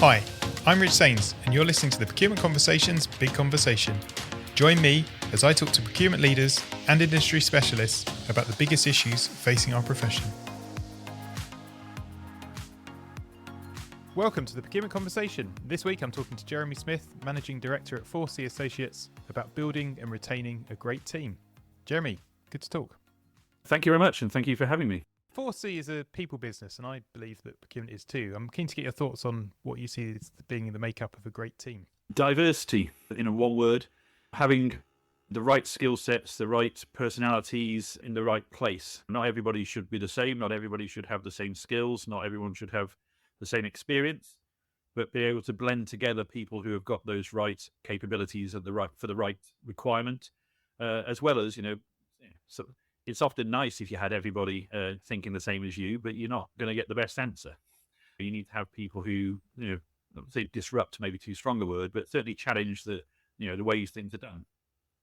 Hi, I'm Rich Sains, and you're listening to the Procurement Conversations Big Conversation. Join me as I talk to procurement leaders and industry specialists about the biggest issues facing our profession. Welcome to the Procurement Conversation. This week I'm talking to Jeremy Smith, Managing Director at 4C Associates, about building and retaining a great team. Jeremy, good to talk. Thank you very much, and thank you for having me. 4C is a people business, and I believe that procurement is too. I'm keen to get your thoughts on what you see as being the makeup of a great team. Diversity, in one word, having the right skill sets, the right personalities in the right place. Not everybody should be the same. Not everybody should have the same skills. Not everyone should have the same experience, but be able to blend together people who have got those right capabilities at for the right requirement, as well as, so it's often nice if you had everybody thinking the same as you, but you're not going to get the best answer. You need to have people who, say disrupt, maybe too strong a word, but certainly challenge the ways things are done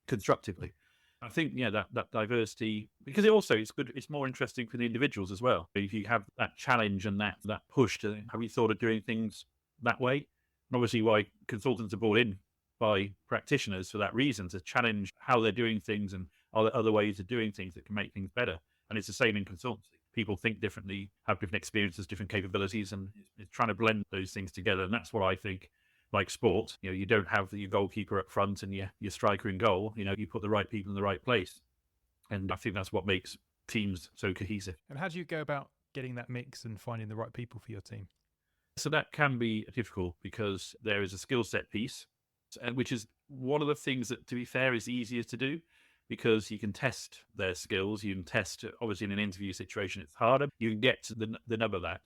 constructively. I think, that diversity, because it's good, it's more interesting for the individuals as well. If you have that challenge and that push to, have you thought of doing things that way? And obviously why consultants are brought in by practitioners for that reason, to challenge how they're doing things and other ways of doing things that can make things better. And it's the same in consultancy. People think differently, have different experiences, different capabilities, and it's trying to blend those things together. And that's what I think, like sport, you don't have your goalkeeper up front and your striker in goal. You put the right people in the right place. And I think that's what makes teams so cohesive. And how do you go about getting that mix and finding the right people for your team? So that can be difficult because there is a skill set piece, which is one of the things that, to be fair, is easier to do, because you can test their skills. You can test, obviously in an interview situation, it's harder. You can get to the nub of that.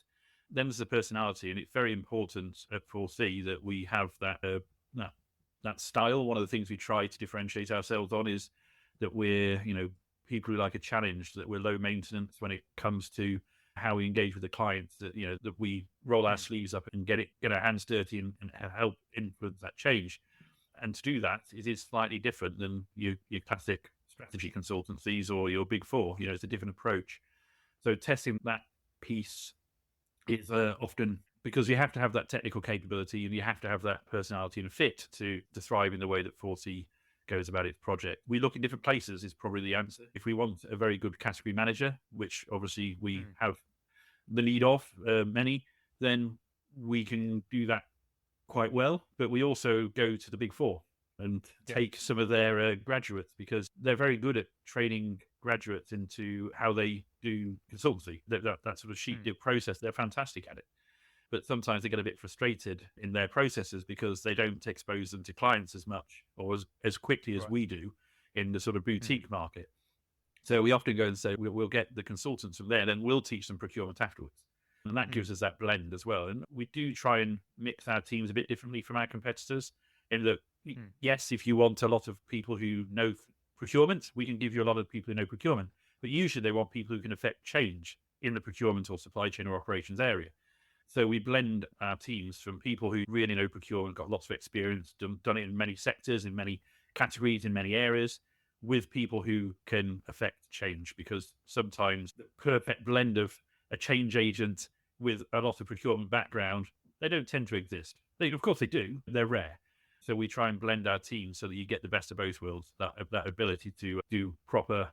Then there's the personality, and it's very important at 4C that we have that style. One of the things we try to differentiate ourselves on is that we're, people who like a challenge, that we're low maintenance when it comes to how we engage with the clients, that, that we roll our sleeves up and get our hands dirty and help influence that change. And to do that, it is slightly different than your classic strategy consultancies or your big four. It's a different approach. So testing that piece is often, because you have to have that technical capability and you have to have that personality and fit to thrive in the way that 4C goes about its project. We look in different places is probably the answer. If we want a very good category manager, which obviously we have the need of many, then we can do that quite well. But we also go to the big four and take some of their graduates, because they're very good at training graduates into how they do consultancy. That sort of sheep-dip process, they're fantastic at it. But sometimes they get a bit frustrated in their processes because they don't expose them to clients as much or as quickly as we do in the sort of boutique market. So we often go and say, we'll get the consultants from there, and then we'll teach them procurement afterwards. And that gives us that blend as well. And we do try and mix our teams a bit differently from our competitors, in that, yes, if you want a lot of people who know procurement, we can give you a lot of people who know procurement. But usually they want people who can affect change in the procurement or supply chain or operations area. So we blend our teams from people who really know procurement, got lots of experience, done it in many sectors, in many categories, in many areas, with people who can affect change. Because sometimes the perfect blend of a change agent with a lot of procurement background, they don't tend to exist. Of course they do, they're rare. So we try and blend our teams so that you get the best of both worlds, that ability to do proper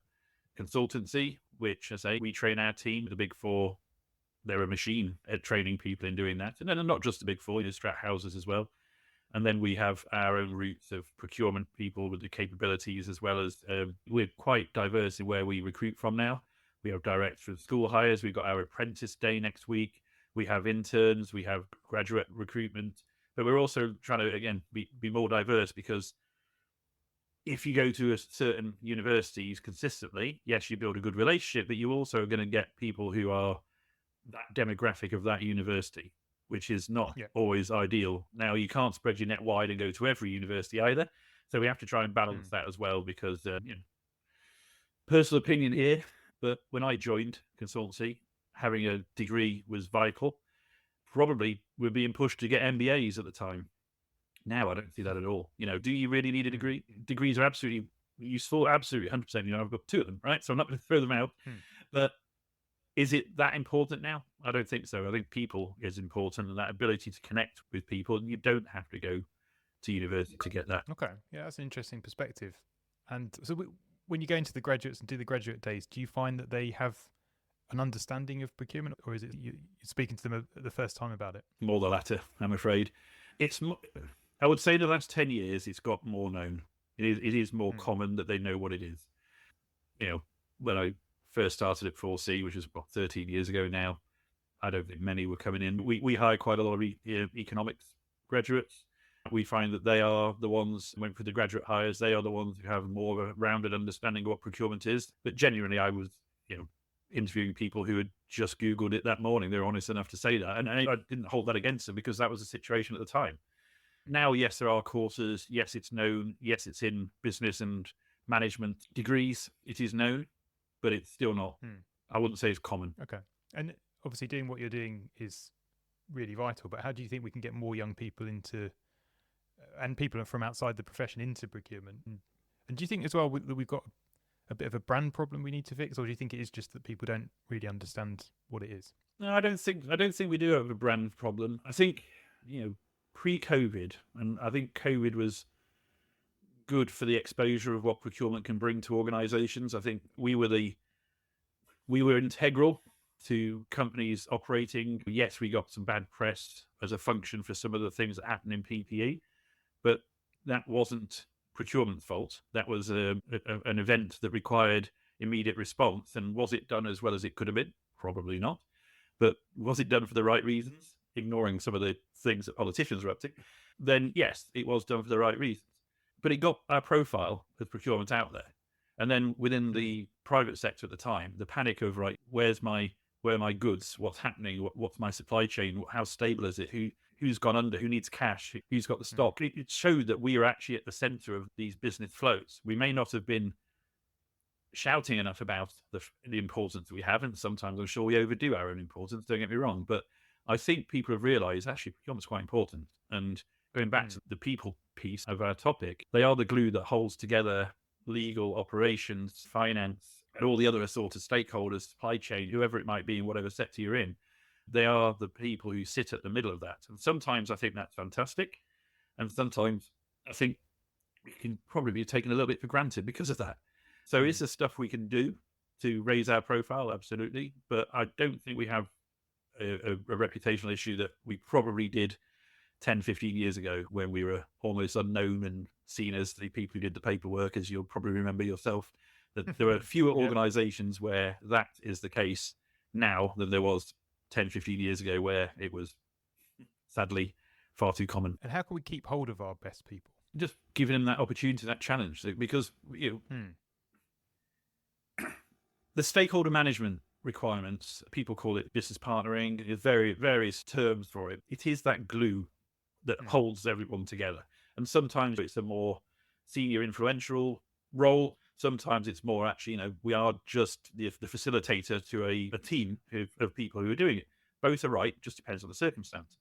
consultancy, which, as I say, we train our team. The big four, they're a machine at training people in doing that. And then not just the big four, strat houses as well. And then we have our own routes of procurement people with the capabilities, as well as we're quite diverse in where we recruit from now. We have direct from school hires. We've got our apprentice day next week. We have interns. We have graduate recruitment. But we're also trying to, again, be more diverse, because if you go to a certain universities consistently, yes, you build a good relationship, but you also are going to get people who are that demographic of that university, which is not always ideal. Now, you can't spread your net wide and go to every university either. So we have to try and balance that as well, because, personal opinion here, but when I joined consultancy, having a degree was vital. Probably we're being pushed to get MBAs at the time. Now I don't see that at all. Do you really need a degree? Degrees are absolutely useful, absolutely 100%. I've got two of them, right? So I'm not going to throw them out. But is it that important now? I don't think so. I think people is important, and that ability to connect with people. And you don't have to go to university to get that. Okay, yeah, that's an interesting perspective. And so, when you go into the graduates and do the graduate days, do you find that they have an understanding of procurement, or is it you're speaking to them the first time about it? More the latter, I'm afraid. I would say the last 10 years, it's got more known. It is more common that they know what it is. When I first started at 4C, which was about 13 years ago now, I don't think many were coming in. We hire quite a lot of economics graduates. We find that they are the ones, went for the graduate hires, they are the ones who have more of a rounded understanding of what procurement is. But genuinely, I was, interviewing people who had just Googled it that morning. They're honest enough to say that. And I didn't hold that against them because that was the situation at the time. Now, yes, there are courses. Yes, it's known. Yes, it's in business and management degrees. It is known, but it's still not, I wouldn't say it's common. Okay. And obviously doing what you're doing is really vital, but how do you think we can get more young people into, and people from outside the profession into procurement? And do you think as well that we've got a bit of a brand problem we need to fix, or do you think it is just that people don't really understand what it is? No, I don't think we do have a brand problem. I think, pre-COVID, and I think COVID was good for the exposure of what procurement can bring to organizations. I think we were integral to companies operating. Yes, we got some bad press as a function for some of the things that happened in PPE, but that wasn't procurement's fault. That was an event that required immediate response. And was it done as well as it could have been? Probably not. But was it done for the right reasons? Ignoring some of the things that politicians were up to, then yes, it was done for the right reasons. But it got our profile as procurement out there. And then within the private sector at the time, the panic of, right, where are my goods? What's happening? What's my supply chain? How stable is it? Who's gone under? Who needs cash? Who's got the stock? It showed that we are actually at the center of these business flows. We may not have been shouting enough about the importance we have, and sometimes I'm sure we overdo our own importance, don't get me wrong, but I think people have realised actually procurement's quite important. And going back to the people piece of our topic, they are the glue that holds together legal, operations, finance, and all the other sort of stakeholders, supply chain, whoever it might be in whatever sector you're in. They are the people who sit at the middle of that. And sometimes I think that's fantastic. And sometimes I think we can probably be taken a little bit for granted because of that. So is there stuff we can do to raise our profile? Absolutely. But I don't think we have a reputational issue that we probably did 10, 15 years ago when we were almost unknown and seen as the people who did the paperwork, as you'll probably remember yourself, that there are fewer organizations where that is the case now than there was 10, 15 years ago, where it was sadly far too common. And how can we keep hold of our best people? Just giving them that opportunity, that challenge, because the stakeholder management requirements, people call it business partnering, there's various terms for it. It is that glue that holds everyone together. And sometimes it's a more senior influential role. Sometimes it's more actually, we are just the facilitator to a team of people who are doing it. Both are right, just depends on the circumstance.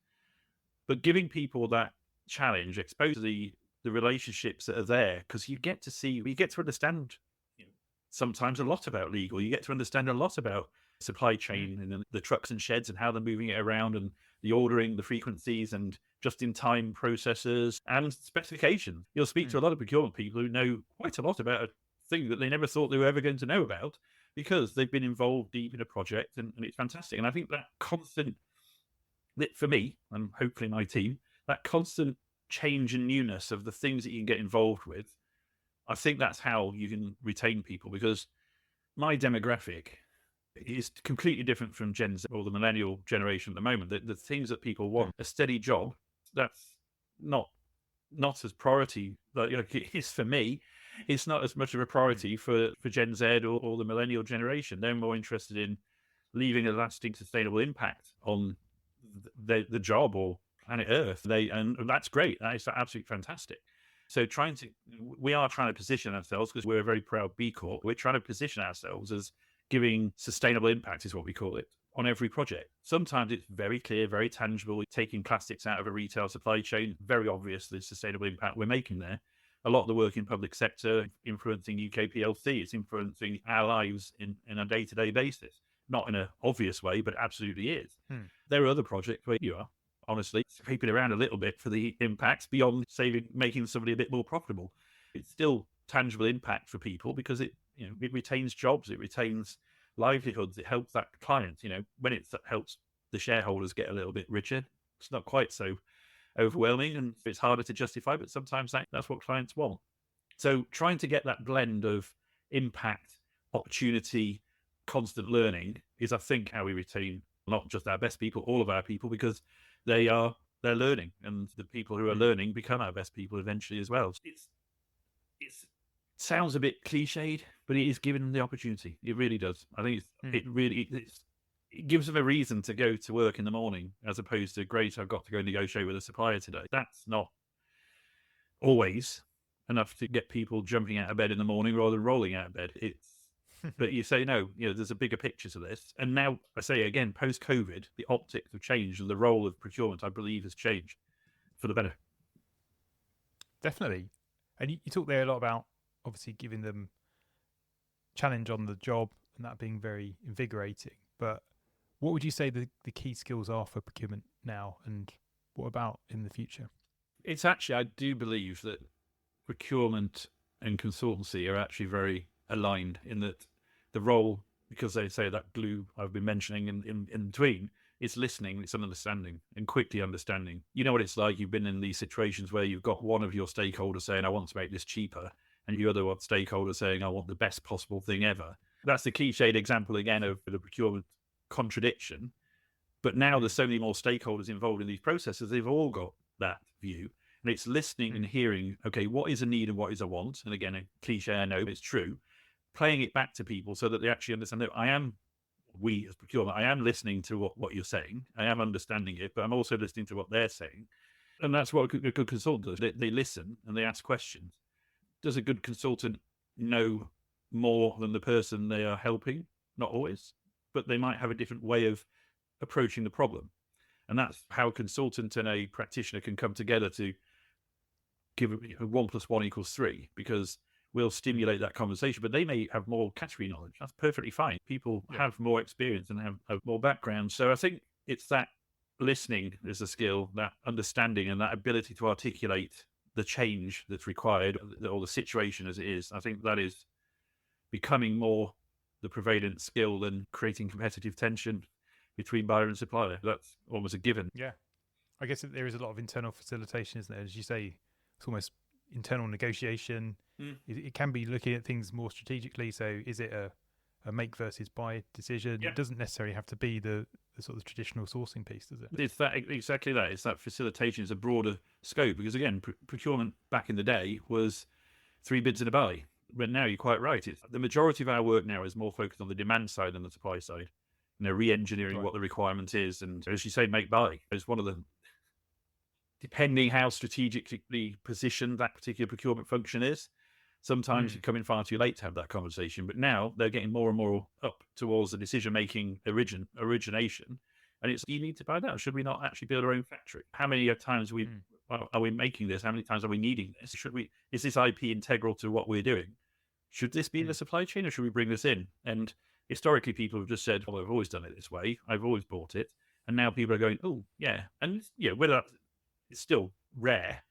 But giving people that challenge, expose the relationships that are there, because you get to understand sometimes a lot about legal. You get to understand a lot about supply chain and the trucks and sheds and how they're moving it around, and the ordering, the frequencies, and just-in-time processes and specifications. You'll speak to a lot of procurement people who know quite a lot about a thing that they never thought they were ever going to know about because they've been involved deep in a project, and it's fantastic. And I think that constant, for me, and hopefully my team, that constant change and newness of the things that you can get involved with, I think that's how you can retain people, because my demographic is completely different from Gen Z or the millennial generation at the moment. The things that people want, a steady job, that's not as priority. It is for me. It's not as much of a priority for Gen Z or the millennial generation. They're more interested in leaving a lasting, sustainable impact on the job or planet Earth. And that's great. That is absolutely fantastic. So we are trying to position ourselves, because we're a very proud B Corp. We're trying to position ourselves as giving sustainable impact, is what we call it, on every project. Sometimes it's very clear, very tangible. Taking plastics out of a retail supply chain, very obvious the sustainable impact we're making there. A lot of the work in public sector influencing UK PLC, it's influencing our lives in a day-to-day basis. not in an obvious way, but absolutely is. Hmm. There are other projects where you are honestly scraping around a little bit for the impacts beyond making somebody a bit more profitable. It's still tangible impact for people because it retains jobs, it retains livelihoods, it helps that client. When it helps the shareholders get a little bit richer, it's not quite so overwhelming and it's harder to justify, but sometimes that's what clients want. So trying to get that blend of impact, opportunity, constant learning is, I think, how we retain not just our best people, all of our people, because they're learning, and the people who are learning become our best people eventually as well. It sounds a bit cliched, but it is given them the opportunity. It really does. I think it gives them a reason to go to work in the morning, as opposed to, great, I've got to go negotiate with a supplier today. That's not always enough to get people jumping out of bed in the morning rather than rolling out of bed. But you say, no, there's a bigger picture to this. And now, I say again, post-COVID, the optics have changed and the role of procurement, I believe, has changed for the better. Definitely. And you talk there a lot about obviously giving them challenge on the job and that being very invigorating. But what would you say the key skills are for procurement now, and what about in the future? It's actually, I do believe that procurement and consultancy are actually very aligned in that the role, because they say that glue I've been mentioning in between, it's listening, it's understanding, and quickly understanding. You know what it's like. You've been in these situations where you've got one of your stakeholders saying, I want to make this cheaper, and your other stakeholder saying, I want the best possible thing ever. That's the cliched example again of the procurement contradiction. But now there's so many more stakeholders involved in these processes, they've all got that view. And it's listening and hearing, okay, what is a need and what is a want? And again, a cliche, I know, but it's true. Playing it back to people so that they actually understand that we as procurement, I am listening to what you're saying. I am understanding it, but I'm also listening to what they're saying. And that's what a good consultant does. They listen and they ask questions. Does a good consultant know more than the person they are helping? Not always, but they might have a different way of approaching the problem. And that's how a consultant and a practitioner can come together to give 1 + 1 = 3, because we'll stimulate that conversation, but they may have more category knowledge. That's perfectly fine. People have more experience and have more background. So I think it's that listening is a skill, that understanding and that ability to articulate the change that's required or the situation as it is. I think that is becoming more the prevalent skill than creating competitive tension between buyer and supplier. That's almost a given. Yeah. I guess there is a lot of internal facilitation, isn't there? As you say, it's almost internal negotiation. It can be looking at things more strategically. So is it a make versus buy decision? It doesn't necessarily have to be the sort of traditional sourcing piece, does it? It's that exactly that. It's that facilitation is a broader scope, because again, procurement back in the day was 3 bids and a buy. But now you're quite right. The majority of our work now is more focused on the demand side than the supply side. Re-engineering what the requirement is, and as you say, make buy is one of the. Depending how strategically positioned that particular procurement function is, sometimes you come in far too late to have that conversation. But now they're getting more and more up towards the decision-making origination. And it's, you need to buy that. Should we not actually build our own factory? How many times are we making this? How many times are we needing this? Is this IP integral to what we're doing? Should this be in the supply chain, or should we bring this in? And historically, people have just said, well, I've always done it this way. I've always bought it. And now people are going, oh, yeah. And whether it's still rare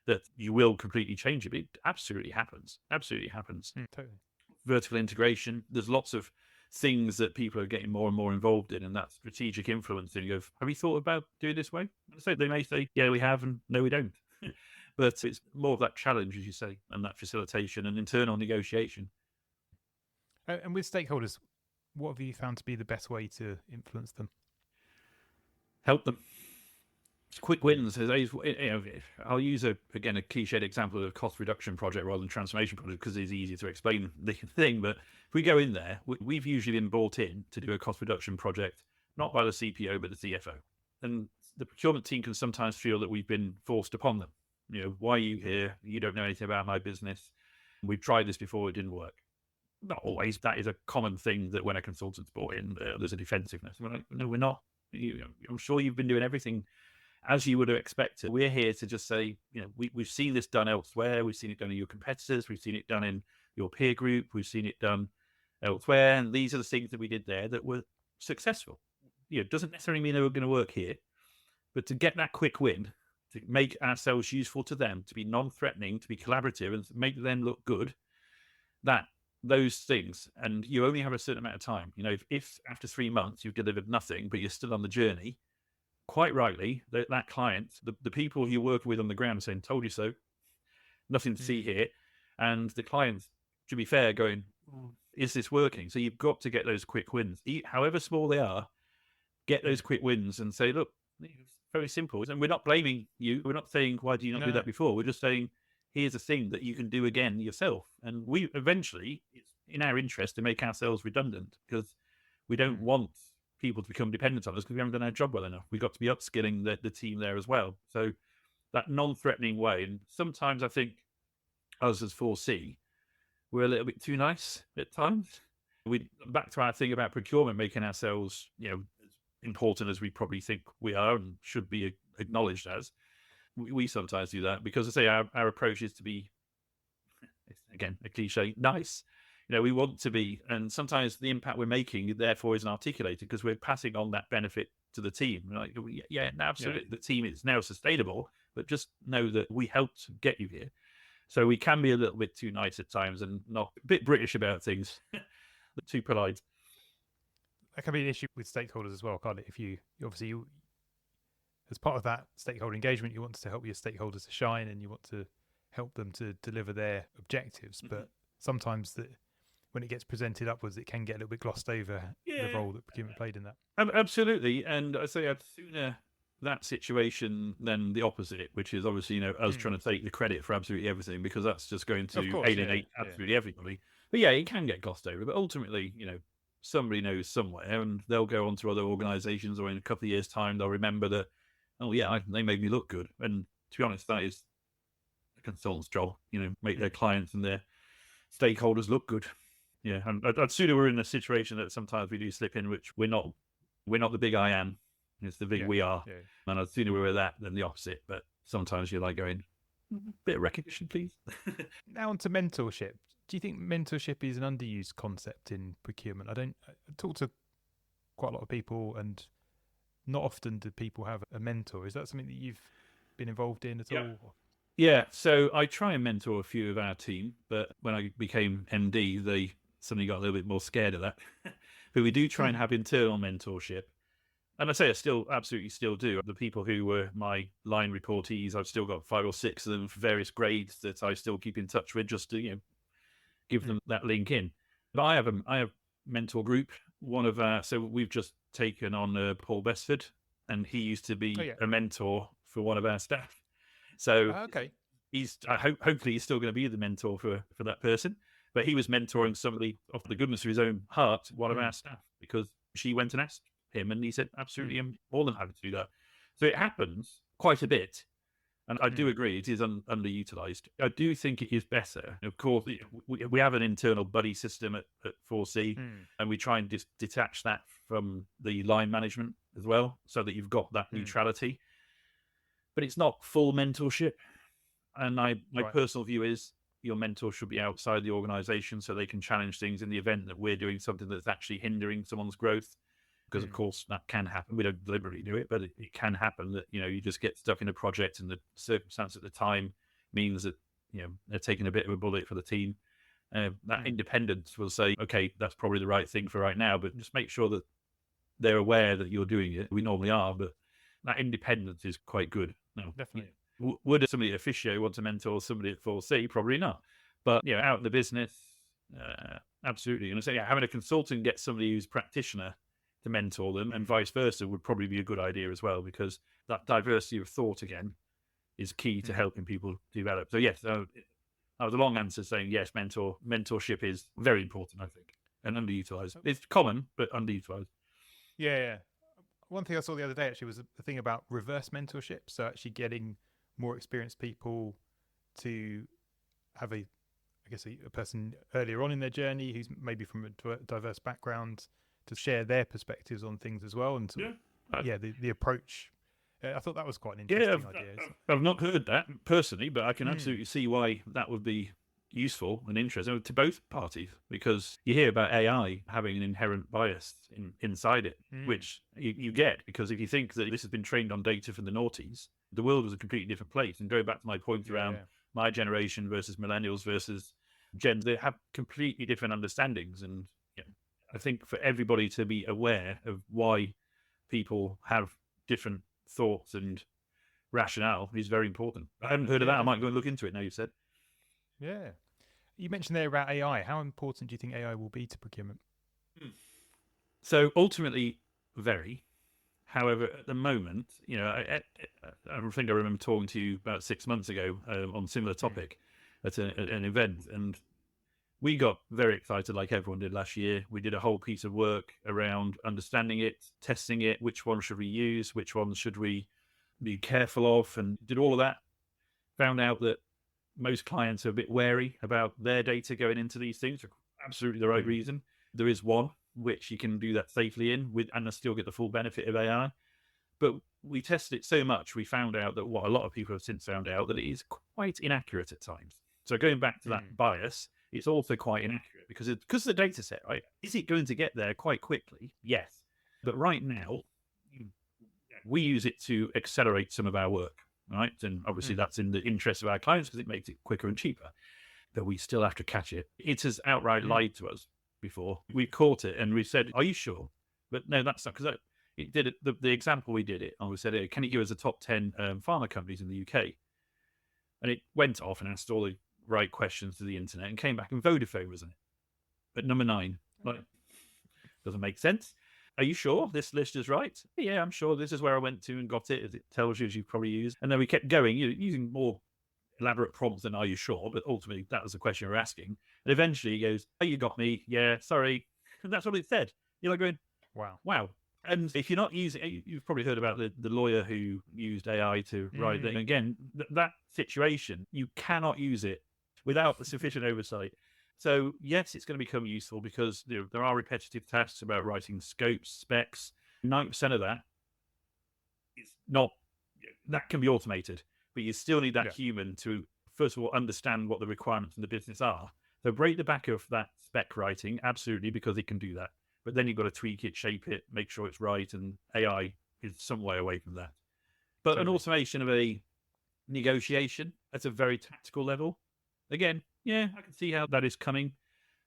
that you will completely change it, but it absolutely happens. Absolutely happens. Totally. Vertical integration. There's lots of things that people are getting more and more involved in, and that strategic influence. And you go, have you thought about doing it this way? So they may say, yeah, we have, and no, we don't. But it's more of that challenge, as you say, and that facilitation and internal negotiation. And with stakeholders, what have you found to be the best way to influence them? Help them. Quick wins. I'll use a cliched example of a cost reduction project rather than transformation project, because it's easier to explain the thing. But if we go in there, we've usually been brought in to do a cost reduction project, not by the CPO, but the CFO. And the procurement team can sometimes feel that we've been forced upon them. Why are you here? You don't know anything about my business. We've tried this before, it didn't work. Not always. That is a common thing, that when a consultant's brought in, there's a defensiveness. We're like, no, we're not. I'm sure you've been doing everything as you would have expected. We're here to just say, we've seen this done elsewhere. We've seen it done in your competitors. We've seen it done in your peer group. We've seen it done elsewhere. And these are the things that we did there that were successful. It doesn't necessarily mean they're going to work here, but to get that quick win, to make ourselves useful to them, to be non-threatening, to be collaborative, and to make them look good, those things, and you only have a certain amount of time. If after 3 months you've delivered nothing, but you're still on the journey, quite rightly, that client, the people you work with on the ground are saying, told you so, nothing to see here. And the client, to be fair, going, is this working? So you've got to get those quick wins, however small they are. Get those quick wins and say, look, it's very simple. And we're not blaming you. We're not saying, why do you not do that before? We're just saying, here's a thing that you can do again yourself. And we eventually, it's in our interest to make ourselves redundant, because we don't want people to become dependent on us because we haven't done our job well enough. We've got to be upskilling the team there as well. So that non-threatening way. And sometimes I think us as 4C, we're a little bit too nice at times. Back to our thing about procurement, making ourselves, as important as we probably think we are and should be acknowledged as. We sometimes do that because, I say, our approach is to be, again, a cliche, nice. We want to be, and sometimes the impact we're making, therefore, isn't articulated because we're passing on that benefit to the team. Like, yeah, absolutely. Yeah. The team is now sustainable, but just know that we helped get you here. So we can be a little bit too nice at times and not a bit British about things, too polite. That can be an issue with stakeholders as well, can't it? If you as part of that stakeholder engagement, you want to help your stakeholders to shine and you want to help them to deliver their objectives. But sometimes when it gets presented upwards, it can get a little bit glossed over the role that procurement played in that. Absolutely. And I say I'd sooner that situation than the opposite, which is obviously, us trying to take the credit for absolutely everything, because that's just going to alienate absolutely everybody. But yeah, it can get glossed over. But ultimately, somebody knows somewhere and they'll go on to other organizations, or in a couple of years' time, they'll remember that, they made me look good. And to be honest, that is a consultant's job, make their clients and their stakeholders look good. Yeah. And I'd sooner we're in a situation that sometimes we do slip in, which we're not the big I am. It's the big we are. Yeah. And I'd sooner we were that than the opposite. But sometimes you're like going, bit of recognition, please. Now on to mentorship. Do you think mentorship is an underused concept in procurement? I talk to quite a lot of people, and not often do people have a mentor. Is that something that you've been involved in at all? Yeah, so I try and mentor a few of our team, but when I became MD, they suddenly got a little bit more scared of that. But we do try and have internal mentorship. And I say I absolutely still do. The people who were my line reportees, I've still got 5 or 6 of them for various grades that I still keep in touch with, just to give them that link in. But I have mentor group. So we've just taken on Paul Besford, and he used to be a mentor for one of our staff. So hopefully he's still going to be the mentor for that person. But he was mentoring somebody off the goodness of his own heart, one of our staff, because she went and asked him, and he said, absolutely, I'm more than happy to do that. So it happens quite a bit. And I do agree, it is underutilized. I do think it is better. Of course, we have an internal buddy system at 4C, and we try and detach that from the line management as well, so that you've got that neutrality. But it's not full mentorship. And my personal view is your mentor should be outside the organization, so they can challenge things in the event that we're doing something that's actually hindering someone's growth. Because, of course, that can happen. We don't deliberately do it, but it can happen that, you just get stuck in a project and the circumstance at the time means that, they're taking a bit of a bullet for the team. That independence will say, okay, that's probably the right thing for right now, but just make sure that they're aware that you're doing it. We normally are, but that independence is quite good. No, definitely. Would somebody at Officio want to mentor somebody at 4C? Probably not. But, out in the business, absolutely. And I say, having a consultant get somebody who's practitioner to mentor them, and vice versa, would probably be a good idea as well, because that diversity of thought, again, is key to helping people develop. So yes, that was a long answer saying yes, mentorship is very important, I think, and underutilized. It's common, but underutilized. Yeah. One thing I saw the other day actually was a thing about reverse mentorship. So actually getting more experienced people to have a person earlier on in their journey who's maybe from a diverse background, to share their perspectives on things as well, and the approach. I thought that was quite an interesting idea. I've not heard that personally, but I can absolutely see why that would be useful and interesting to both parties, because you hear about AI having an inherent bias inside it, which you get because if you think that this has been trained on data from the noughties, the world was a completely different place. And going back to my point around my generation versus millennials versus Gen, they have completely different understandings. And I think for everybody to be aware of why people have different thoughts and rationale is very important. I hadn't heard of that. I might go and look into it now you've said. Yeah. You mentioned there about AI. How important do you think AI will be to procurement? So ultimately, very. However, at the moment, I think I remember talking to you about 6 months ago on a similar topic at an event, and we got very excited like everyone did last year. We did a whole piece of work around understanding it, testing it, which one should we use, which ones should we be careful of, and did all of that. Found out that most clients are a bit wary about their data going into these things for absolutely the right reason. There is one which you can do that safely in with and still get the full benefit of AI. But we tested it so much, we found out that what a lot of people have since found out, that it is quite inaccurate at times. So going back to that bias, it's also quite inaccurate because of the data set, right? Is it going to get there quite quickly? Yes. But right now, we use it to accelerate some of our work. Right. And obviously that's in the interest of our clients because it makes it quicker and cheaper. But we still have to catch it. It has outright lied to us before. We caught it and we said, "Are you sure?" But no, that's not, because it did it. The example we did it, and we said, "Can you give us the top 10 pharma companies in the UK?" And it went off and asked all the right questions to the internet and came back, and Vodafone was in it. But number 9, like, doesn't make sense. Are you sure this list is right? Yeah, I'm sure. This is where I went to and got it, as it tells you, as you've probably used. And then we kept going, using more elaborate prompts than "Are you sure?" But ultimately, that was the question we're asking. And eventually he goes, "Oh, you got me. Yeah, sorry." And that's what it said. You're like going, wow. And if you're not using, you've probably heard about the lawyer who used AI to write it. Again, that situation, you cannot use it without sufficient oversight. So yes, it's going to become useful because there are repetitive tasks about writing scopes, specs. 90% of that is not, that can be automated, but you still need that human to, first of all, understand what the requirements in the business are. So break the back of that spec writing, absolutely, because it can do that. But then you've got to tweak it, shape it, make sure it's right, and AI is some way away from that. But an automation of a negotiation at a very tactical level, again, I can see how that is coming.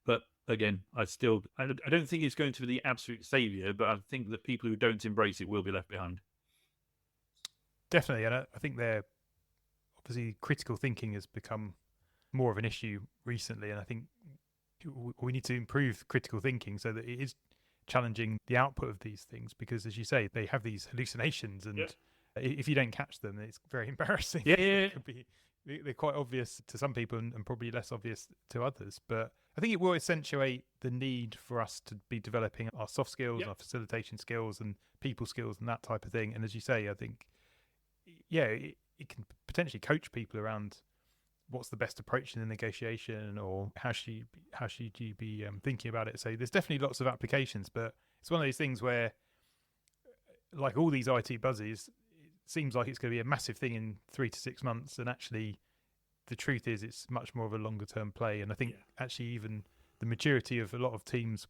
But again, I don't think it's going to be the absolute savior, but I think that people who don't embrace it will be left behind. Definitely. And I think obviously critical thinking has become more of an issue recently. And I think we need to improve critical thinking so that it is challenging the output of these things, because as you say, they have these hallucinations, and if you don't catch them, it's very embarrassing. They're quite obvious to some people and probably less obvious to others. But I think it will accentuate the need for us to be developing our soft skills, our facilitation skills and people skills and that type of thing. And as you say, I think, it can potentially coach people around what's the best approach in the negotiation, or how should you be thinking about it. So there's definitely lots of applications, but it's one of those things where, like all these IT buzzies, seems like it's going to be a massive thing in 3 to 6 months, and actually the truth is it's much more of a longer term play. And I think actually even the maturity of a lot of teams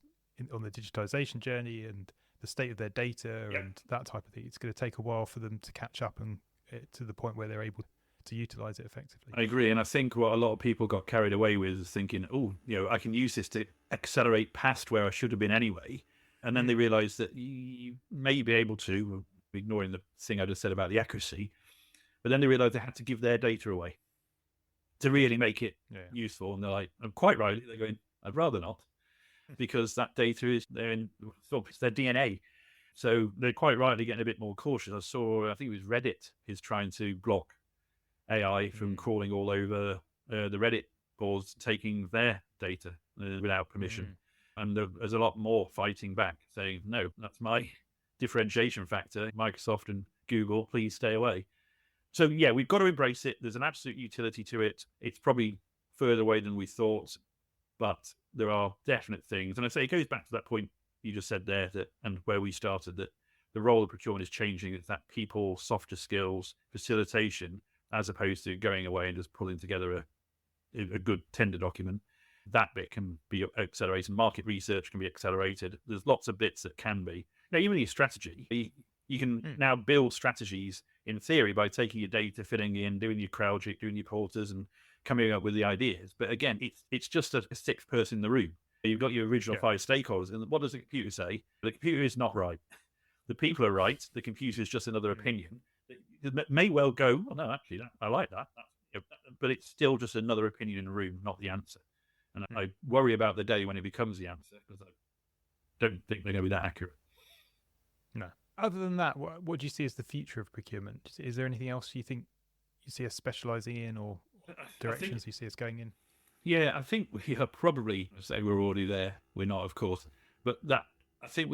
on the digitisation journey and the state of their data and that type of thing, it's going to take a while for them to catch up and to the point where they're able to utilise it effectively. I agree. And I think what a lot of people got carried away with is thinking, I can use this to accelerate past where I should have been anyway. And then they realise that you may be able to, ignoring the thing I just said about the accuracy, but then they realise they had to give their data away to really make it useful. And they're like, and quite rightly, they're going, I'd rather not, because that data is it's their DNA. So they're quite rightly getting a bit more cautious. I think it was Reddit is trying to block AI from crawling all over the Reddit boards, taking their data without permission. And there's a lot more fighting back, saying, no, that's my differentiation factor. Microsoft and Google, please stay away. So we've got to embrace it. There's an absolute utility to it. It's probably further away than we thought, but there are definite things. And I say it goes back to that point you just said there, and where we started, that the role of procurement is changing. It's that people, softer skills, facilitation, as opposed to going away and just pulling together a good tender document. That bit can be accelerated. Market research can be accelerated. There's lots of bits that can be. Now, even your strategy, you can now build strategies in theory by taking your data, fitting in, doing your CrowdStrike, doing your porters, and coming up with the ideas. But again, it's just a sixth person in the room. You've got your original 5 stakeholders, and what does the computer say? The computer is not right. The people are right. The computer is just another opinion. It may well go, oh, no, actually, I like that. But it's still just another opinion in the room, not the answer. And I worry about the day when it becomes the answer, because I don't think they're going to be that accurate. No. Other than that, what do you see as the future of procurement? Is there anything else you think you see us specialising in, or directions you see us going in? Yeah, I think we are probably, say we're already there. We're not, of course. But I think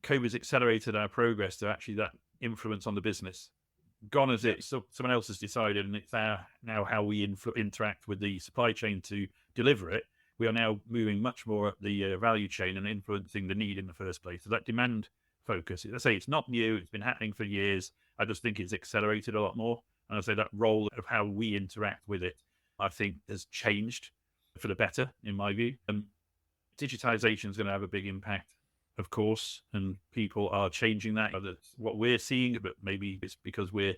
COVID's accelerated our progress to actually that influence on the business. Gone as it, so someone else has decided, and it's now how we interact with the supply chain to deliver it. We are now moving much more up the value chain and influencing the need in the first place. So that demand focus, I say it's not new, it's been happening for years. I just think it's accelerated a lot more. And I say that role of how we interact with it, I think has changed for the better, in my view. Digitisation is going to have a big impact, of course, and people are changing that. That's what we're seeing, but maybe it's because we're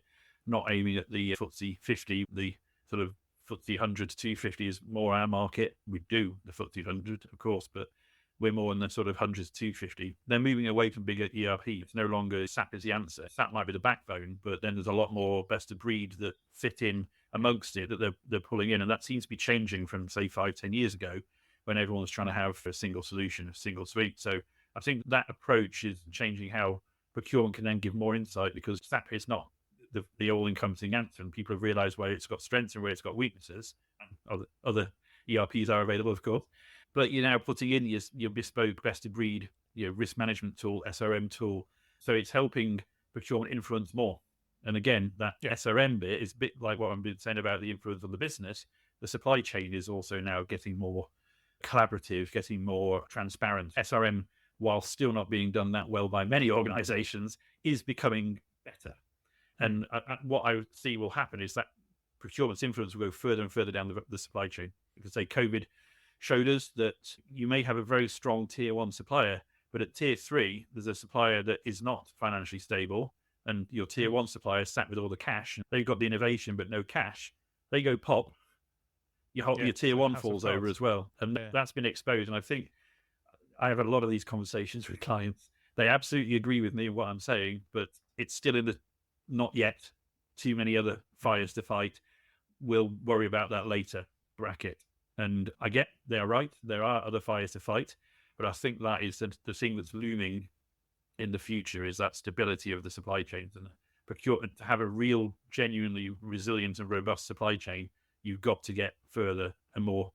not aiming at the FTSE 50. The sort of FTSE 100 to 250 is more our market. We do the FTSE 100, of course, but we're more in the sort of 100 to 250. They're moving away from bigger ERP. It's no longer SAP is the answer. SAP might be the backbone, but then there's a lot more best of breed that fit in amongst it that they're pulling in. And that seems to be changing from, say, 5-10 years ago, when everyone was trying to have a single solution, a single suite. So I think that approach is changing how procurement can then give more insight, because SAP is not the all-encompassing answer, and people have realized where it's got strengths and where it's got weaknesses. And other ERPs are available, of course. But you're now putting in your bespoke, best-of-breed, risk management tool, SRM tool. So it's helping procurement influence more. And again, that SRM bit is a bit like what I've been saying about the influence on the business. The supply chain is also now getting more collaborative, getting more transparent. SRM, while still not being done that well by many organizations, is becoming better. And what I see will happen is that procurement's influence will go further and further down the supply chain. Because say COVID showed us that you may have a very strong tier 1 supplier, but at tier 3, there's a supplier that is not financially stable, and your tier 1 supplier sat with all the cash. They've got the innovation, but no cash. They go pop. Your tier 1 falls over as well. And that's been exposed. And I think I have a lot of these conversations with clients. They absolutely agree with me in what I'm saying, but it's still in the not yet too many other fires to fight. We'll worry about that later bracket. And I get they're right. There are other fires to fight, but I think that is the thing that's looming in the future, is that stability of the supply chains, and procurement. To have a real, genuinely resilient and robust supply chain, you've got to get further and more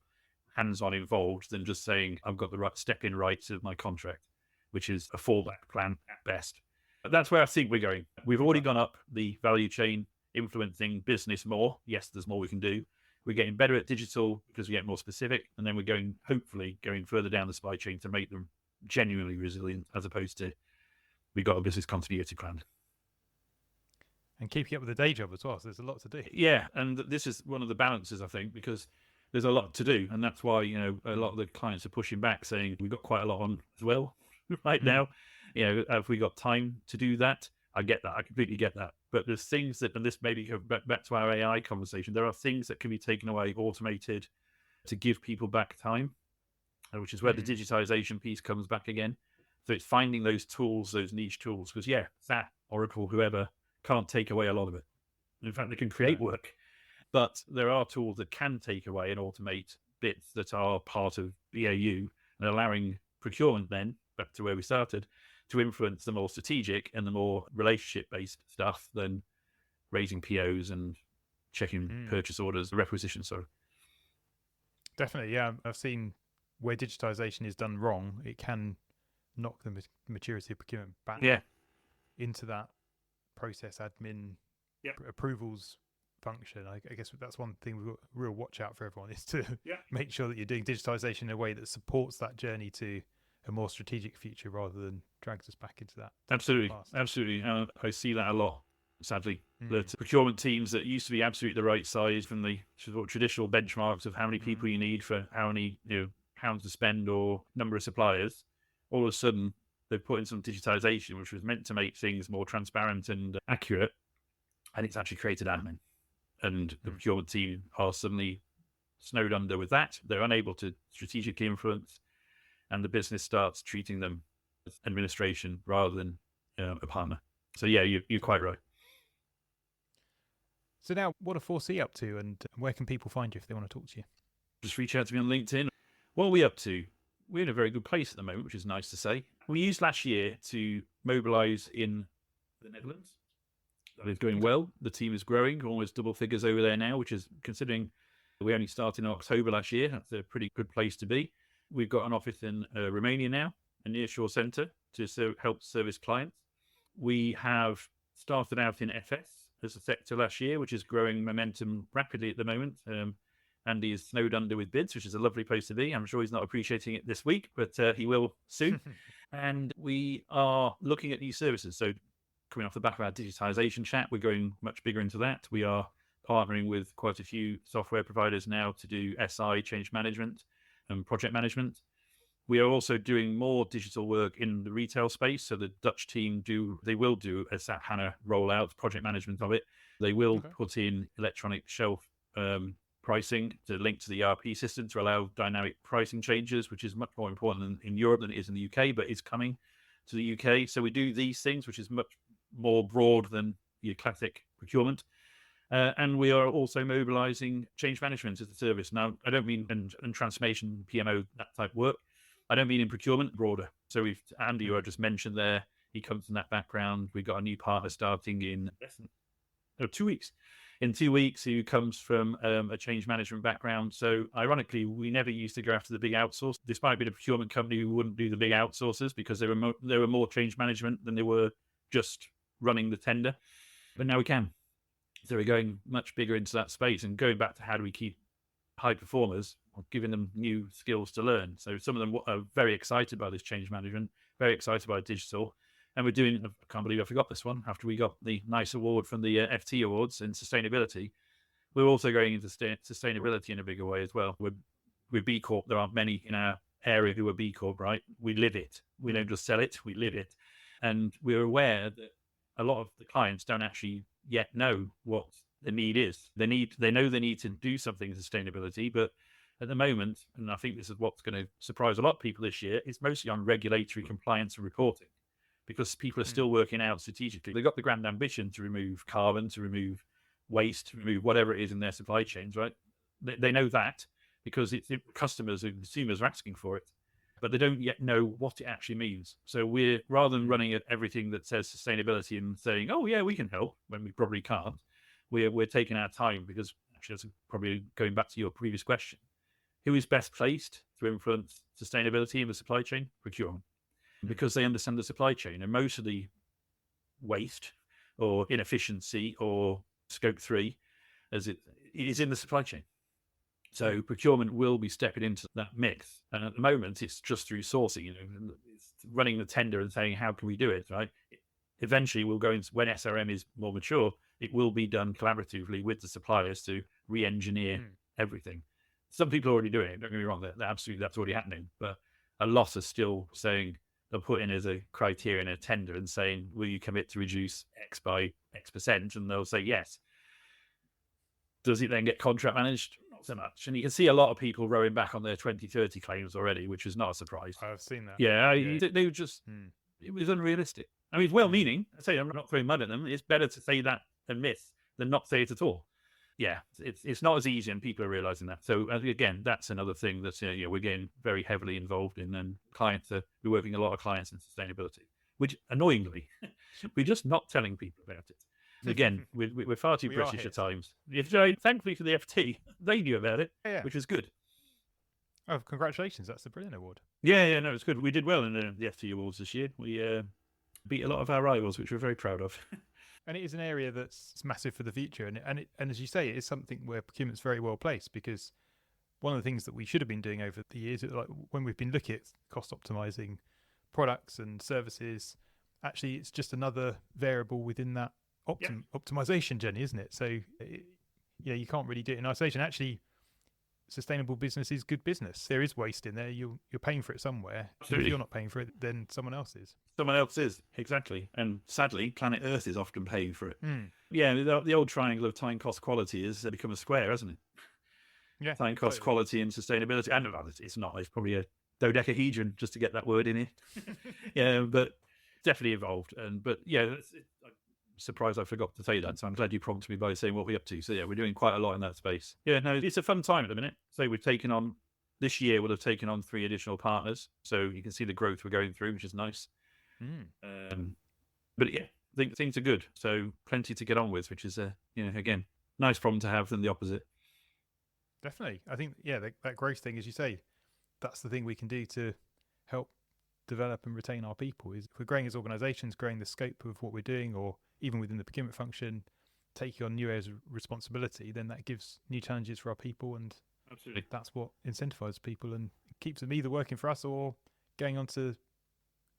hands-on involved than just saying, I've got the right step-in rights of my contract, which is a fallback plan at best. But that's where I think we're going. We've already gone up the value chain, influencing business more. Yes, there's more we can do. We're getting better at digital because we get more specific, and then we're hopefully going further down the supply chain to make them genuinely resilient, as opposed to we've got a business continuity plan. And keeping up with the day job as well, so there's a lot to do. Yeah, and this is one of the balances, I think, because there's a lot to do, and that's why a lot of the clients are pushing back, saying we've got quite a lot on as well right now. Have we got time to do that? I get that. I completely get that. But there's things that, and this maybe goes back to our AI conversation, there are things that can be taken away, automated, to give people back time, which is where the digitisation piece comes back again. So it's finding those tools, those niche tools, because SAP, Oracle, whoever, can't take away a lot of it. In fact, they can create work. But there are tools that can take away and automate bits that are part of BAU, and allowing procurement then, back to where we started, to influence the more strategic and the more relationship-based stuff than raising POs and checking purchase orders, requisitions. So definitely, yeah. I've seen where digitisation is done wrong, it can knock the maturity of procurement back into that process admin approvals function. I guess that's one thing we've got real watch out for everyone, is to make sure that you're doing digitisation in a way that supports that journey to a more strategic future rather than drags us back into that. Absolutely. I see that a lot. sadly. That procurement teams that used to be absolutely the right size from the sort of traditional benchmarks of how many people you need for how many pounds to spend or number of suppliers, all of a sudden they've put in some digitisation, which was meant to make things more transparent and accurate, and it's actually created admin. And the procurement team are suddenly snowed under with that. They're unable to strategically influence, and the business starts treating them as administration rather than a partner. So yeah, you're quite right. So now, what are 4C up to, and where can people find you if they want to talk to you? Just reach out to me on LinkedIn. What are we up to? We're in a very good place at the moment, which is nice to say. We used last year to mobilise in the Netherlands. That is going well. The team is growing, almost double figures over there now, which is, considering we only started in October last year, that's a pretty good place to be. We've got an office in Romania now, a nearshore centre to help service clients. We have started out in FS as a sector last year, which is growing momentum rapidly at the moment. Andy is snowed under with bids, which is a lovely place to be. I'm sure he's not appreciating it this week, but he will soon. And we are looking at new services. So coming off the back of our digitisation chat, we're going much bigger into that. We are partnering with quite a few software providers now to do SI, change management and project management. We are also doing more digital work in the retail space. So the Dutch team will do a SAP HANA rollout, project management of it. They will put in electronic shelf pricing to link to the ERP system to allow dynamic pricing changes, which is much more important in Europe than it is in the UK, but is coming to the UK. So we do these things, which is much more broad than your classic procurement. And we are also mobilising change management as a service. Now, I don't mean and transformation, PMO, that type of work. I don't mean in procurement, broader. So Andy, who I just mentioned there, he comes from that background. We've got a new partner starting in 2 weeks. In 2 weeks, who comes from a change management background. So ironically, we never used to go after the big outsource, despite being a procurement company who wouldn't do the big outsourcers because there were more change management than they were just running the tender. But now we can. So we're going much bigger into that space and going back to how do we keep high performers, giving them new skills to learn. So some of them are very excited by this change management, very excited by digital. And we're doing, I can't believe I forgot this one, after we got the nice award from the FT Awards in sustainability. We're also going into sustainability in a bigger way as well. We're B Corp. There aren't many in our area who are B Corp, right? We live it. We don't just sell it, we live it. And we're aware that a lot of the clients don't actually yet know what the need is. They know they need to do something in sustainability, but at the moment, and I think this is what's going to surprise a lot of people this year, it's mostly on regulatory compliance and reporting, because people are still working out strategically. They've got the grand ambition to remove carbon, to remove waste, to remove whatever it is in their supply chains, right? They know that because customers and consumers are asking for it, but they don't yet know what it actually means. So we're, rather than running at everything that says sustainability and saying, oh yeah, we can help, when we probably can't, we're taking our time, because actually that's probably going back to your previous question. Who is best placed to influence sustainability in the supply chain? Procurement. Because they understand the supply chain, and most of the waste or inefficiency or scope 3 as it is in the supply chain. So procurement will be stepping into that mix. And at the moment, it's just through sourcing, it's running the tender and saying, how can we do it, right? Eventually, we'll go into, when SRM is more mature, it will be done collaboratively with the suppliers to re-engineer everything. Some people are already doing it, don't get me wrong, that's already happening. But a lot are still saying, they'll put in as a criteria in a tender and saying, will you commit to reduce X by X%? And they'll say yes. Does it then get contract managed? Not so much. And you can see a lot of people rowing back on their 2030 claims already, which is not a surprise. I've seen that. Yeah. They were just, it was unrealistic. I mean, it's well-meaning. I say I'm not throwing mud at them. It's better to say that and myth than not say it at all. Yeah, it's not as easy, and people are realizing that. So again, that's another thing that we're getting very heavily involved in, and we're working a lot of clients in sustainability, which annoyingly, we're just not telling people about it. Again, we're far too British at times. Thankfully for the FT, they knew about it, which was good. Oh, congratulations. That's a brilliant award. Yeah, no, it's good. We did well in the FT Awards this year. We beat a lot of our rivals, which we're very proud of. And it is an area that's massive for the future. And as you say, it is something where procurement's very well placed, because one of the things that we should have been doing over the years, like when we've been looking at cost optimizing products and services, actually it's just another variable within that optimization journey, isn't it? So, you can't really do it in isolation. Actually, sustainable business is good business. There is waste in there. You're paying for it somewhere. Absolutely. If you're not paying for it, then someone else is. Someone else is, exactly. And sadly, planet Earth is often paying for it. Yeah, the old triangle of time, cost, quality has become a square, hasn't it? Yeah. Time, cost, quality, and sustainability. And it's not. It's probably a dodecahedron just to get that word in here. Yeah, but definitely evolved. But I'm surprised I forgot to tell you that. So I'm glad you prompted me by saying what we're up to. So yeah, we're doing quite a lot in that space. Yeah, no, it's a fun time at the minute. So this year we'll have taken on 3 additional partners. So you can see the growth we're going through, which is nice. But yeah, I think things are good. So plenty to get on with, which is, again, nice problem to have than the opposite. Definitely. I think, that growth thing, as you say, that's the thing we can do to help develop and retain our people. Is if we're growing as organisations, growing the scope of what we're doing, or even within the procurement function, taking on new areas of responsibility, then that gives new challenges for our people, and absolutely, that's what incentivises people and keeps them either working for us or going on to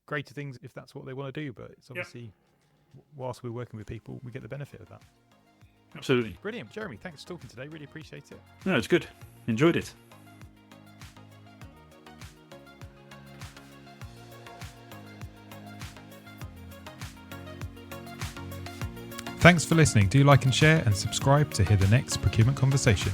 greater things if that's what they want to do. But it's obviously, whilst we're working with people, we get the benefit of that. Absolutely. Brilliant. Jeremy, thanks for talking today. Really appreciate it. No, it's good. Enjoyed it. Thanks for listening. Do like and share and subscribe to hear the next procurement conversation.